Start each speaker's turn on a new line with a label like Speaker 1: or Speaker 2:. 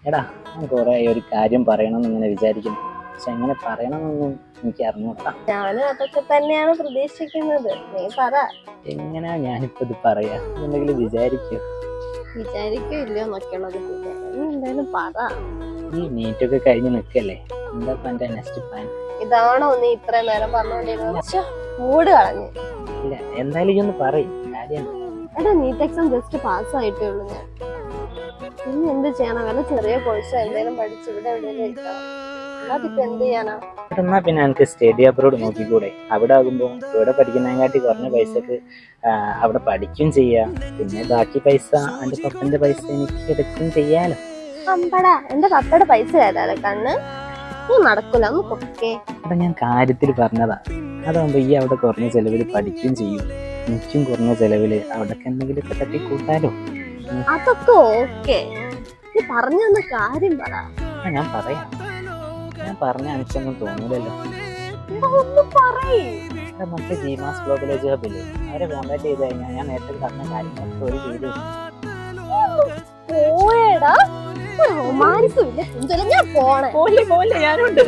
Speaker 1: എടാ ഞാൻ കുറെ ഒരു കാര്യം പറയണമെന്ന് ഇങ്ങനെ വിചാരിക്കുന്നു. പക്ഷെ എങ്ങനെ പറയണമെന്നൊന്നും എനിക്ക് അറിഞ്ഞൂടാ.
Speaker 2: ഞാനും അതൊക്കെ തന്നെയാണ് പ്രതീക്ഷിക്കുന്നത്. നീ പറ.
Speaker 1: എങ്ങനെയാ ഞാനിപ്പോ ഇത് പറയാ? എന്തെങ്കിലും വിചാരിക്കോ?
Speaker 2: വിചാരിക്കില്ലോ എന്നൊക്കെയുള്ളത് നീ എന്തായാലും പറ.
Speaker 1: ഈ നീറ്റൊക്കെ കഴിഞ്ഞ് നിൽക്കല്ലേ, എന്താ എന്റെ നെക്സ്റ്റ് പ്ലാൻ?
Speaker 2: ഇതാണോ നീ ഇത്രയും നേരം പറഞ്ഞോണ്ടിരുന്നത്? മൂട് കളഞ്ഞു.
Speaker 1: ഇല്ല, എന്തായാലും ഇതൊന്ന് പറയും കാര്യം.
Speaker 2: എടാ നീറ്റ് എക്സാം ജസ്റ്റ് പാസ്സായിട്ടേ ഉള്ളൂ ഞാൻ. ഇനി എന്ത് ചെയ്യണം? വല്ല ചെറിയ കോഴ്സോ എന്തെങ്കിലും പഠിച്ച് ഇവിടെ എവിടെയെങ്കിലും ഇരിക്കണം. അല്ലാതിപ്പോ എന്ത് ചെയ്യാനാ?
Speaker 1: എന്നാ പിന്നെ എനിക്ക് സ്റ്റഡി അബ്രോഡ് നോക്കിക്കൂടെ? അവിടെ ആകുമ്പോൾ ഇവിടെ പഠിക്കുന്നതിനെക്കാട്ടി കുറഞ്ഞ പൈസക്ക് അവിടെ പഠിക്കും ചെയ്യാം. പിന്നെ ബാക്കി പൈസ എൻ്റെ പപ്പൻ്റെ പൈസ എനിക്ക് എടുക്കും ചെയ്യാലോ.
Speaker 2: അമ്പടാ, എന്റെ പപ്പയുടെ പൈസ തരാതെ കണ്ണ്. നീ നടക്കൂല, ഒന്ന് പൊക്കേ.
Speaker 1: അപ്പൊ ഞാൻ കാര്യത്തിൽ പറഞ്ഞതാ. അതാകുമ്പോ ഈ അവിടെ കുറഞ്ഞ ചെലവിൽ പഠിക്കുകയും ചെയ്യും, എനിക്കും കുറഞ്ഞ ചെലവില് അവിടൊക്കെ എന്തെങ്കിലുമൊക്കെ തട്ടി കൂട്ടാലോ.
Speaker 2: അതൊക്കെ ഓക്കെ. നീ പറഞ്ഞു തന്ന കാര്യം പറ.
Speaker 1: ഞാൻ പറയാം. ഞാൻ പറഞ്ഞ എനിക്കൊന്നും തോന്നൂലല്ലോ.
Speaker 2: ഒന്ന് പറയ്.
Speaker 1: മറ്റേ ജീമാസ് ഗ്ലോബൽ ഹബില്ലേ, അവരെ കോണ്ടാക്ട് ചെയ്ത് കഴിഞ്ഞാൽ ഞാൻ നേരത്തെ പറഞ്ഞ കാര്യങ്ങളൊക്കെ ഒരു ചെയ്ത്
Speaker 2: പോയടാ. റൊമാൻസും ഇല്ല, ഞാൻ പോണേ.
Speaker 3: പോലെ ഞാനുണ്ട്.